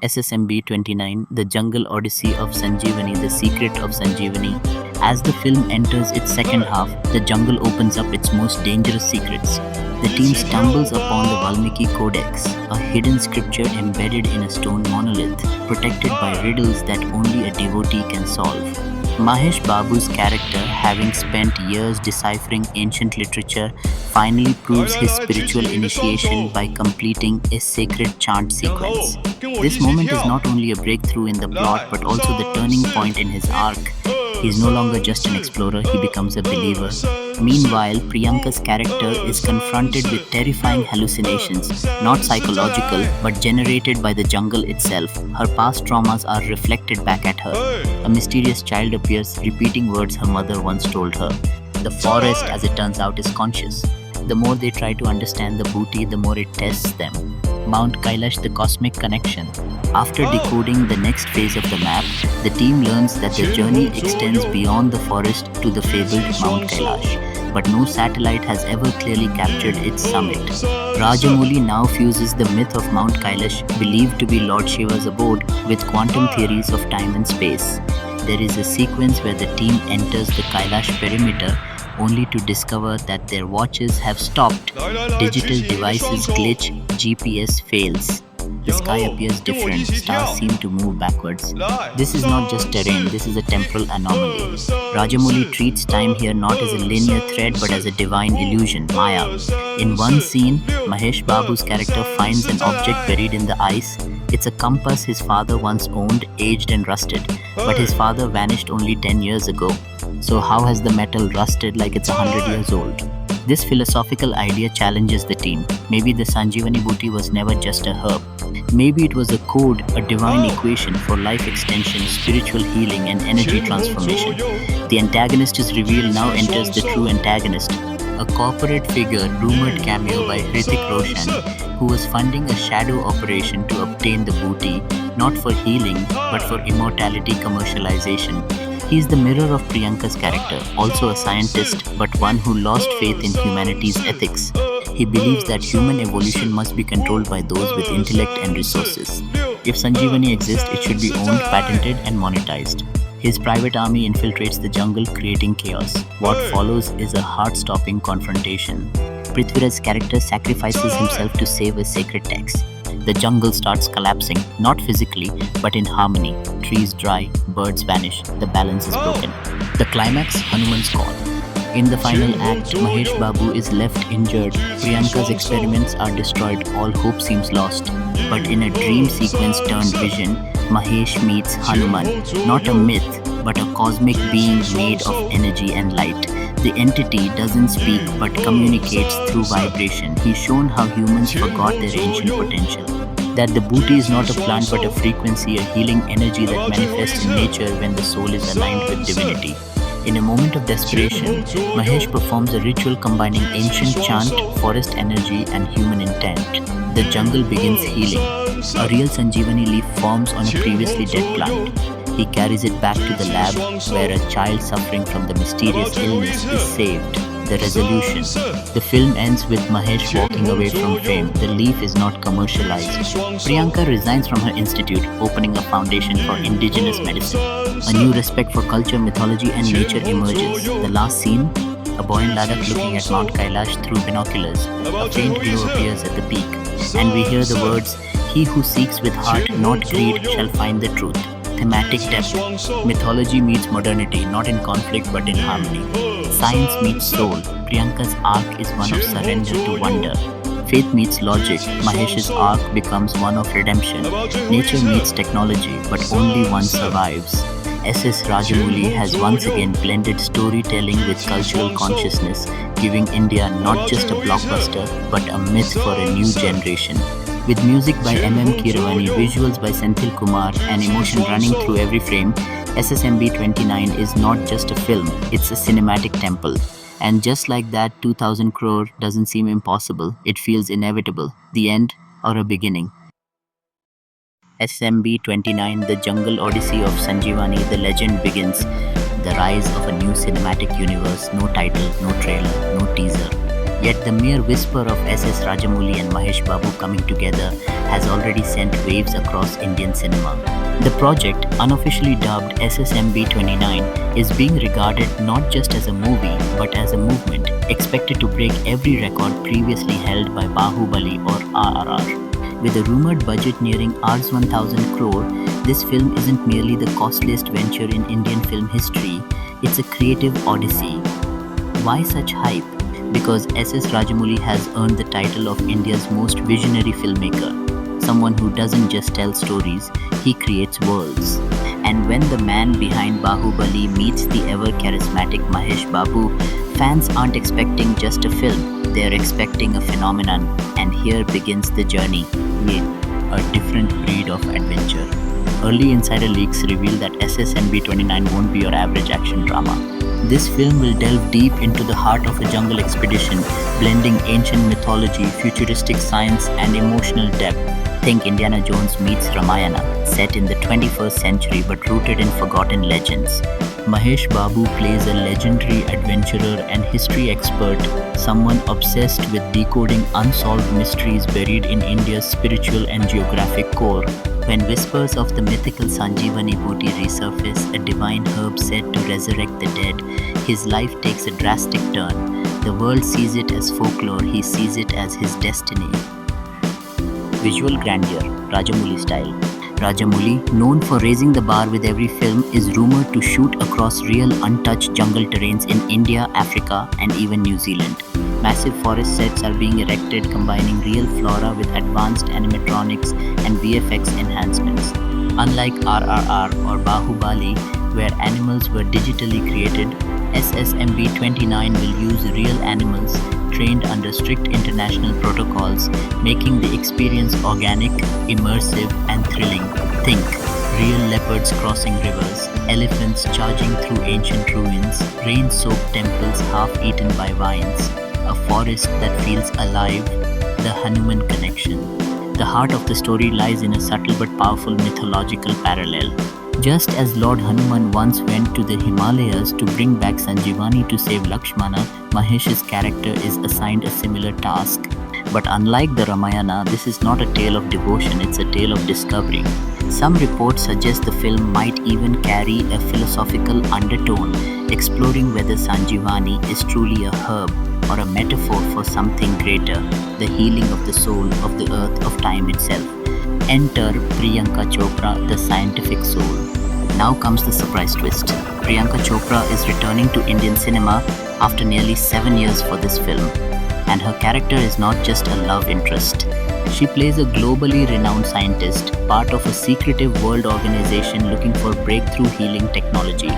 SSMB 29, The Jungle Odyssey of Sanjeevani, The Secret of Sanjeevani. As the film enters its second half, the jungle opens up its most dangerous secrets. The team stumbles upon the Valmiki Codex, a hidden scripture embedded in a stone monolith, protected by riddles that only a devotee can solve. Mahesh Babu's character, having spent years deciphering ancient literature, finally proves his spiritual initiation by completing a sacred chant sequence. This moment is not only a breakthrough in the plot but also the turning point in his arc. He is no longer just an explorer, he becomes a believer. Meanwhile, Priyanka's character is confronted with terrifying hallucinations, not psychological but generated by the jungle itself. Her past traumas are reflected back at her. A mysterious child appears, repeating words her mother once told her. The forest, as it turns out, is conscious. The more they try to understand the booty, the more it tests them. Mount Kailash, the cosmic connection. After decoding the next phase of the map, the team learns that the journey extends beyond the forest to the fabled Mount Kailash. But no satellite has ever clearly captured its summit. Rajamouli now fuses the myth of Mount Kailash, believed to be Lord Shiva's abode, with quantum theories of time and space. There is a sequence where the team enters the Kailash perimeter, only to discover that their watches have stopped. Digital devices glitch, GPS fails. The sky appears different, stars seem to move backwards. This is not just terrain, this is a temporal anomaly. Rajamouli treats time here not as a linear thread but as a divine illusion, Maya. In one scene, Mahesh Babu's character finds an object buried in the ice. It's a compass his father once owned, aged and rusted. But his father vanished only 10 years ago. So how has the metal rusted like it's 100 years old? This philosophical idea challenges the team. Maybe the Sanjeevani booty was never just a herb. Maybe it was a code, a divine equation for life extension, spiritual healing and energy transformation. The antagonist is revealed, now enters the true antagonist. A corporate figure, rumored cameo by Hrithik Roshan, who was funding a shadow operation to obtain the booty, not for healing but for immortality commercialization. He is the mirror of Priyanka's character, also a scientist but one who lost faith in humanity's ethics. He believes that human evolution must be controlled by those with intellect and resources. If Sanjeevani exists, it should be owned, patented and monetized. His private army infiltrates the jungle, creating chaos. What follows is a heart-stopping confrontation. Prithviraj's character sacrifices himself to save a sacred text. The jungle starts collapsing, not physically, but in harmony. Trees dry, birds vanish, the balance is broken. The climax, Hanuman's call. In the final act, Mahesh Babu is left injured. Priyanka's experiments are destroyed, all hope seems lost. But in a dream sequence turned vision, Mahesh meets Hanuman, not a myth, but a cosmic being made of energy and light. The entity doesn't speak but communicates through vibration. He's shown how humans forgot their ancient potential. That the booty is not a plant but a frequency, a healing energy that manifests in nature when the soul is aligned with divinity. In a moment of desperation, Mahesh performs a ritual combining ancient chant, forest energy and human intent. The jungle begins healing. A real Sanjeevani leaf forms on a previously dead plant. He carries it back to the lab where a child suffering from the mysterious illness is saved. The resolution. The film ends with Mahesh walking away from fame. The leaf is not commercialized. Priyanka resigns from her institute, opening a foundation for indigenous medicine. A new respect for culture, mythology and nature emerges. The last scene, a boy in Ladakh looking at Mount Kailash through binoculars. A faint glow appears at the peak. And we hear the words, "He who seeks with heart, not greed, shall find the truth." Thematic depth. Mythology meets modernity, not in conflict but in harmony. Science meets soul. Priyanka's arc is one of surrender to wonder. Faith meets logic. Mahesh's arc becomes one of redemption. Nature meets technology, but only one survives. SS Rajamouli has once again blended storytelling with cultural consciousness, giving India not just a blockbuster, but a myth for a new generation. With music by M.M. Keeravani, visuals by Senthil Kumar, and emotion running through every frame, SSMB 29 is not just a film, it's a cinematic temple. And just like that, 2000 crore doesn't seem impossible, it feels inevitable. The end or a beginning. SMB 29, The Jungle Odyssey of Sanjeevani, the legend begins. The rise of a new cinematic universe, no title, no trailer, no teaser. Yet the mere whisper of SS Rajamouli and Mahesh Babu coming together has already sent waves across Indian cinema. The project, unofficially dubbed SSMB 29, is being regarded not just as a movie but as a movement, expected to break every record previously held by Baahubali or RRR. With a rumored budget nearing Rs 1000 crore, this film isn't merely the costliest venture in Indian film history, it's a creative odyssey. Why such hype? Because SS Rajamouli has earned the title of India's most visionary filmmaker. Someone who doesn't just tell stories, he creates worlds. And when the man behind Baahubali meets the ever charismatic Mahesh Babu, fans aren't expecting just a film, they're expecting a phenomenon. And here begins the journey. A different breed of adventure. Early insider leaks reveal that SSMB 29 won't be your average action drama. This film will delve deep into the heart of a jungle expedition, blending ancient mythology, futuristic science, and emotional depth. Think Indiana Jones meets Ramayana, set in the 21st century but rooted in forgotten legends. Mahesh Babu plays a legendary adventurer and history expert, someone obsessed with decoding unsolved mysteries buried in India's spiritual and geographic core. When whispers of the mythical Sanjeevani booty resurface, a divine herb said to resurrect the dead, his life takes a drastic turn. The world sees it as folklore, he sees it as his destiny. Visual grandeur, Rajamouli style. Rajamouli, known for raising the bar with every film, is rumored to shoot across real untouched jungle terrains in India, Africa, and even New Zealand. Massive forest sets are being erected, combining real flora with advanced animatronics and VFX enhancements. Unlike RRR or Baahubali, where animals were digitally created, SSMB 29 will use real animals trained under strict international protocols, making the experience organic, immersive, and thrilling. Think real leopards crossing rivers, elephants charging through ancient ruins, rain-soaked temples half-eaten by vines, a forest that feels alive, the Hanuman connection. The heart of the story lies in a subtle but powerful mythological parallel. Just as Lord Hanuman once went to the Himalayas to bring back Sanjeevani to save Lakshmana, Mahesh's character is assigned a similar task. But unlike the Ramayana, this is not a tale of devotion, it's a tale of discovery. Some reports suggest the film might even carry a philosophical undertone, exploring whether Sanjeevani is truly a herb or a metaphor for something greater, the healing of the soul, of the earth, of time itself. Enter Priyanka Chopra, the scientific soul. Now comes the surprise twist. Priyanka Chopra is returning to Indian cinema after nearly 7 years for this film. And her character is not just a love interest. She plays a globally renowned scientist, part of a secretive world organization looking for breakthrough healing technology.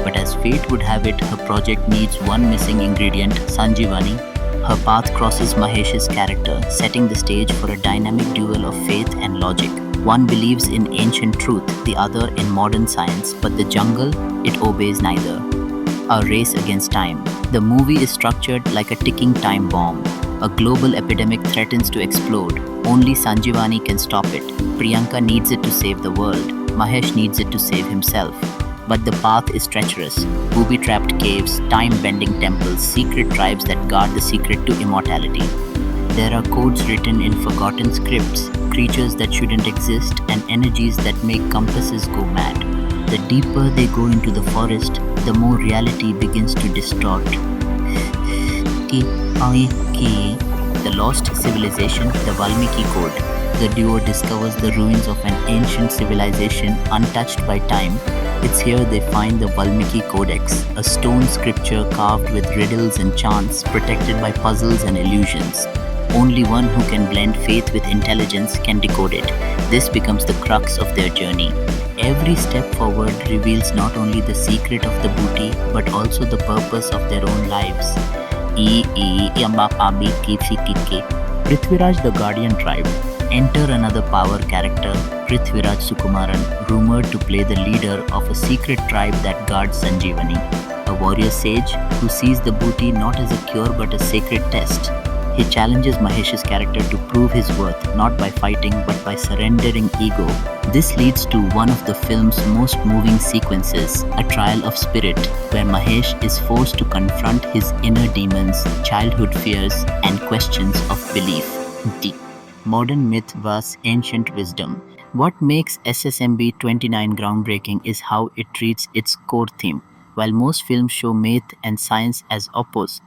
But as fate would have it, her project needs one missing ingredient, Sanjeevani. Her path crosses Mahesh's character, setting the stage for a dynamic duel of faith and logic. One believes in ancient truth, the other in modern science, but the jungle, it obeys neither. A race against time. The movie is structured like a ticking time bomb. A global epidemic threatens to explode. Only Sanjeevani can stop it. Priyanka needs it to save the world. Mahesh needs it to save himself. But the path is treacherous. Booby-trapped caves, time-bending temples, secret tribes that guard the secret to immortality. There are codes written in forgotten scripts, creatures that shouldn't exist, and energies that make compasses go mad. The deeper they go into the forest, the more reality begins to distort. The lost civilization, the Valmiki code. The duo discovers the ruins of an ancient civilization untouched by time. It's here they find the Valmiki Codex, a stone scripture carved with riddles and chants, protected by puzzles and illusions. Only one who can blend faith with intelligence can decode it. This becomes the crux of their journey. Every step forward reveals not only the secret of the booty, but also the purpose of their own lives. Prithviraj the Guardian Tribe. Enter another power character, Prithviraj Sukumaran, rumored to play the leader of a secret tribe that guards Sanjeevani. A warrior sage who sees the booty not as a cure but a sacred test. He challenges Mahesh's character to prove his worth not by fighting but by surrendering ego. This leads to one of the film's most moving sequences, a trial of spirit, where Mahesh is forced to confront his inner demons, childhood fears, and questions of belief. D. Modern myth vs ancient wisdom. What makes SSMB 29 groundbreaking is how it treats its core theme. While most films show myth and science as opposed,